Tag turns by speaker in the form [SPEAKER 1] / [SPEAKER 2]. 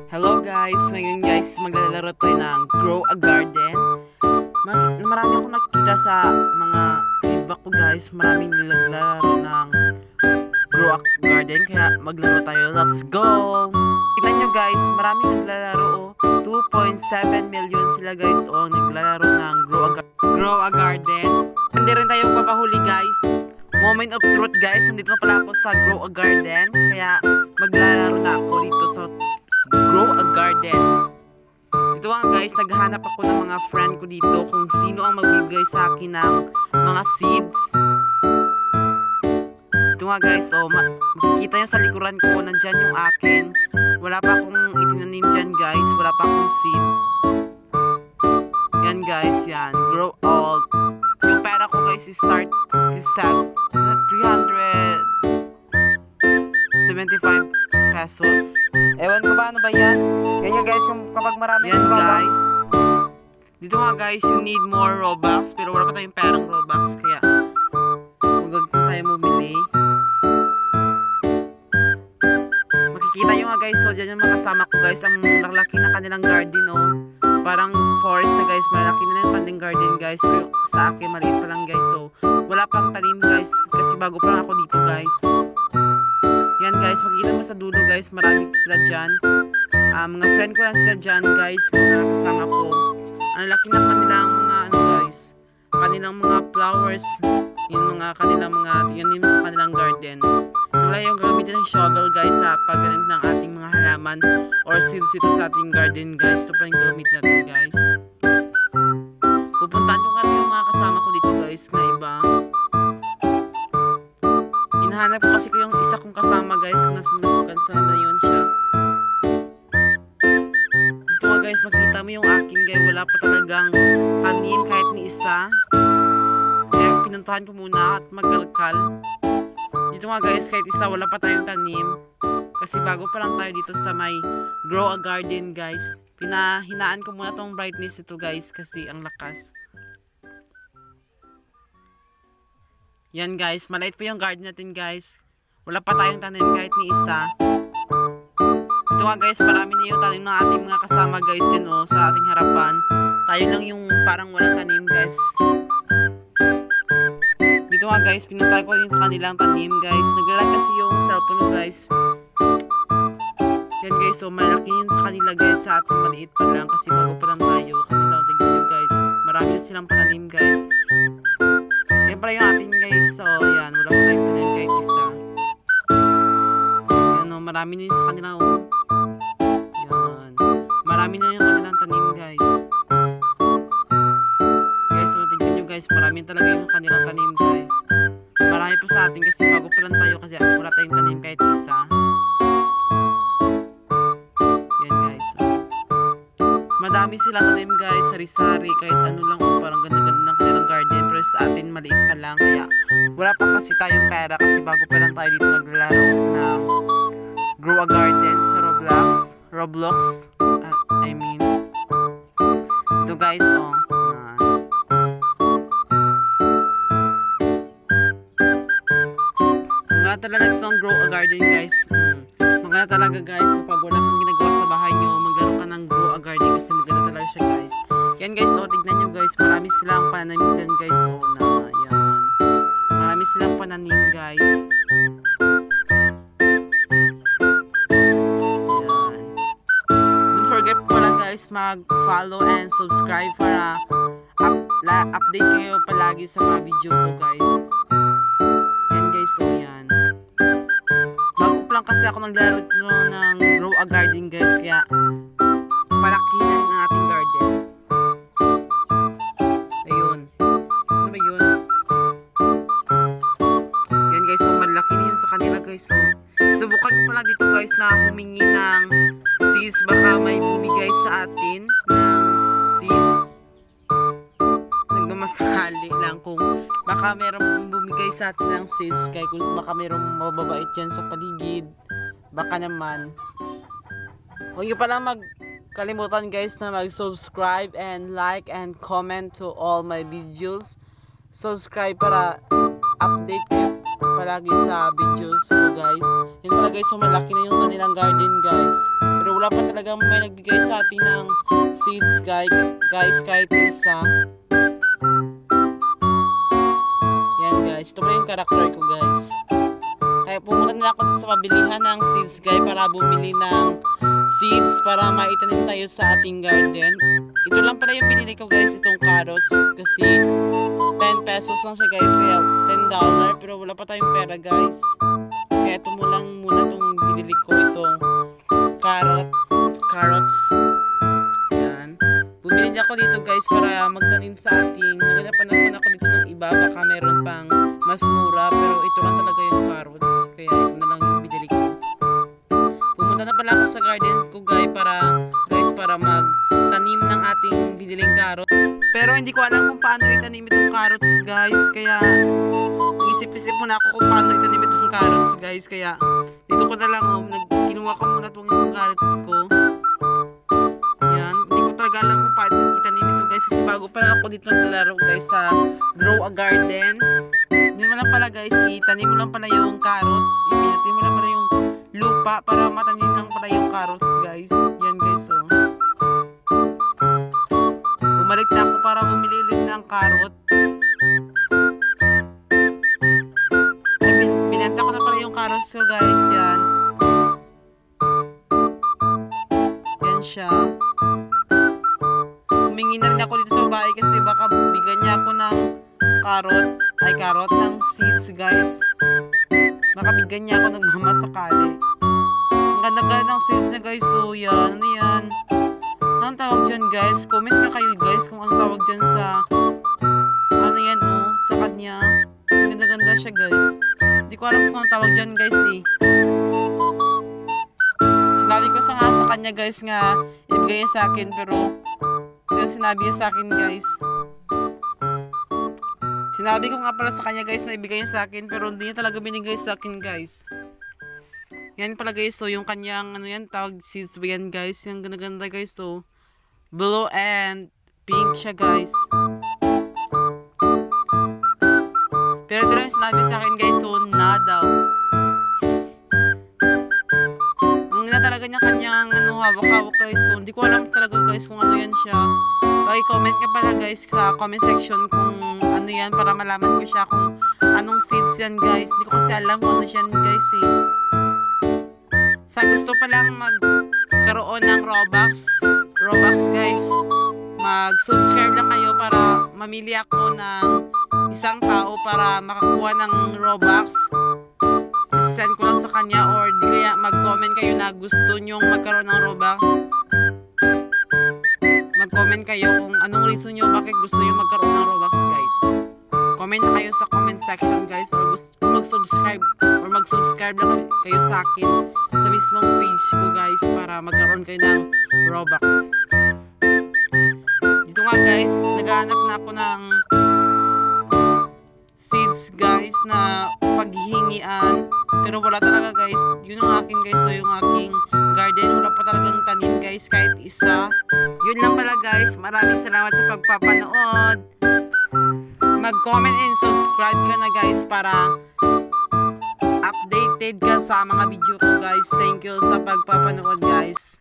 [SPEAKER 1] Hello guys! Ngayon guys, maglalaro tayo ng Grow a Garden. Marami akong nakikita sa mga feedback ko guys. Maraming naglalaro ng Grow a Garden. Kaya maglaro tayo. Let's go! Tignan nyo guys, maraming naglalaro. 2.7 million sila guys. Naglalaro ng Grow a Garden. Hindi rin tayo papahuli guys. Moment of truth guys. Nandito na pala ako sa Grow a Garden. Kaya maglalaro na ako dito sa Grow a Garden. Ito nga guys, naghahanap ako ng mga friend ko dito kung sino ang magbibigay sa akin ng mga seeds. Ito nga guys, makikita nyo sa likuran ko, nandyan yung akin. Wala pa akong itinanim dyan guys, wala pa akong seed. Yan guys, yan. Grow all. Yung pera ko guys is start this 375 pesos. Ewan ko ba ano ba yan? Yan yung guys, kapag marami yan guys. Dito nga guys, you need more Robux. Pero wala pa tayong perang Robux. Kaya huwag tayo bumili. Makikita nyo nga guys, so dyan yung mga kasama ko guys. Ang lalaki na kanilang garden parang forest na guys. Malaki na yung kanilang garden guys. Pero sa akin maliit pa lang guys. So wala pang tanim guys. Kasi bago pa lang ako dito guys. Yan guys, makikita mo sa dulo guys, marami sila dyan. Mga friend ko lang sila dyan guys, mga kasama ko. Ang laki na kanilang mga guys, kanilang mga flowers. Yung mga kanilang mga tinanim sa kanilang garden. Wala yung gamitin ng shovel guys sa paggaling ng ating mga halaman or seeds ito sa ating garden guys. Ito pa yung gamit natin guys. Pupuntaan ko nga yung mga kasama ko dito guys na iba. Hinahanap ko kasi ko yung isa kong kasama guys kung nasa na yun siya. Dito nga guys, makita mo yung akin guys, wala pa talagang tanim kahit ni isa. Kaya pinuntahan ko muna at magkalkal. Dito nga guys, kahit isa wala pa tayong tanim. Kasi bago pa lang tayo dito sa may Grow a Garden guys. Pinahinaan ko muna tong brightness ito guys kasi ang lakas. Yan guys, maliit po yung garden natin guys. Wala pa tayong tanim kahit ni isa. Ito nga guys, marami na yung tanim ng ating mga kasama guys dyan sa ating harapan. Tayo lang yung parang walang tanim guys. Dito nga guys, pinunta ko yung kanilang tanim guys. Naglalag kasi yung cellphone guys. Yan guys, so malaki yun sa kanila guys. Sa ating maliit pa lang kasi bago pa lang tayo. Kanila, tignan nyo guys. Marami na silang pananim guys. Yan pala yung ating guys. So yan, wala pa tayong tanim kahit isa. Yan marami na yun sa kanila Yan. Marami na yung kanilang tanim guys. Guys, so tignan nyo guys. Marami talaga yung kanilang tanim guys. Marami po sa atin kasi bago pa lang tayo kasi wala tayong tanim kahit isa. Yan guys. Madami silang tanim guys. Sari-sari. Kahit ano lang parang ganda-ganda ng kanilang garden. Pero sa atin maliit pa lang. Kaya wala pa kasi tayong pera. Kasi bago pa lang tayo dito naglalaro ng Grow a Garden sa Roblox. I mean. Ito guys Maganda talaga itong Grow a Garden guys. Maganda talaga guys. Kapag wala kang ginagawa sa bahay nyo, maglaro ka ng Grow a Garden kasi maganda talaga siya guys. Yan guys, tignan nyo guys. Marami silang pananim dyan guys. Yan. Marami silang pananim guys. Yan. Don't forget pala guys, mag-follow and subscribe para update kayo palagi sa mga video ko guys. Yan guys, yan. Bago pa lang kasi ako naglalaro ng Grow a Garden guys. Kaya palakihin na rin ang ating garden. Ayun. Ano ba yun? Yan guys, malaki na yun sa kanila guys. Subukan ko pala dito guys na humingi ng seeds. Baka may bumigay sa atin ng seed. Nagmamasakali lang kung baka merong bumigay sa atin ng seeds. Kaya kung baka merong mababait dyan sa paligid. Baka naman. Huwag nyo pala kalimutan guys na mag-subscribe and like and comment to all my videos. Subscribe para update kayo palagi sa videos ko guys. Yun pala guys, so malaki na yung kanilang garden guys. Pero wala pa talagang may nagbigay sa atin ng seeds guys kahit isa. Yan guys, ito pa yung character ko guys. Kaya pumunta na ako sa pabilihan ng seeds guys para bumili ng seeds para maitanim tayo sa ating garden. Ito lang pala yung binili ko guys, itong carrots. Kasi 10 pesos lang siya guys, kaya $10. Pero wala pa tayong pera guys. Kaya ito mo lang muna itong binili ko, itong carrots. Yan. Bumili ako dito guys para magtanim sa ating. Naganapan ako dito ng iba, baka meron pang mas mura. Pero ito lang talaga yung carrots. Kaya ito na lang yung binili ko. Pumunta na pala ako sa garden ko guys para magtanim ng ating biniling carrot. Pero hindi ko alam kung paano itanim itong carrots guys. Kaya isip-isip muna ako kung paano itanim itong carrots guys. Kaya dito ko na lang kinuha ko muna itong carrots ko. Yan. Hindi ko talaga alam kung paano itanim ito guys. Kasi bago pa lang ako dito naglalaro guys sa Grow a Garden. Hindi mo lang pala guys, itanim mo lang pala yung carrots. Ipinatim mo lang pala yung lupa para matanim lang pala yung carrots guys. Yan guys oh. Bumalik na ako para bumili ulit ng carrot. Binenta ko na pala yung carrots ko guys. Yan. Yan siya. Humingi na rin ako dito sa bahay kasi baka bigyan niya ako ng carrot ng seeds guys. Baka bigyan niya ako ng mamasakali. Ang ganda-ganda ng seeds na guys. So yan. Ano yan? Anong tawag dyan guys? Comment na kayo guys kung anong tawag dyan sa ano yan sa kanya. Ang ganda-ganda siya guys. Hindi ko alam kung anong tawag dyan guys eh. Sinabi ko sa kanya guys nga ibigay niya sa akin pero hindi sinabi niya sa akin guys. Sinabi ko nga pala sa kanya guys na ibigay niya sa akin pero hindi niya talaga binigay sa akin guys. Yan pala guys, so yung kanyang tawag seeds ba yan guys, yung ganda-ganda guys, so blue and pink siya guys. Pero ito lang sinabi sa akin guys, so na daw. Ang ganda talaga niya kanyang hawak-hawak guys, so hindi ko alam talaga guys kung ano yan siya. Paki-comment ka pala guys sa comment section kung ano yan para malaman ko siya kung anong seeds yan guys. Hindi ko kasi alam kung ano yan guys eh. Sa gusto pa lang magkaroon ng Robux guys, mag-subscribe lang kayo para mamili ako ng isang tao para makakuha ng Robux. I-send ko lang sa kanya or di kaya mag-comment kayo na gusto nyong magkaroon ng Robux. Mag-comment kayo kung anong reason nyo bakit gusto nyo magkaroon ng Robux guys. Comment na kayo sa comment section guys or mag-subscribe lang kayo sa akin sa mismong page ko guys para magkaroon kayo ng Robux. Dito nga guys, naghahanap na ako ng seeds guys na paghihingian pero wala talaga guys. Yun ang akin guys, so yung aking garden wala pa talagang tanim guys kahit isa. Yun lang pala guys, maraming salamat sa pagpapanood. Mag-comment and subscribe ka na guys para updated ka sa mga video ko guys. Thank you sa pagpapanood guys.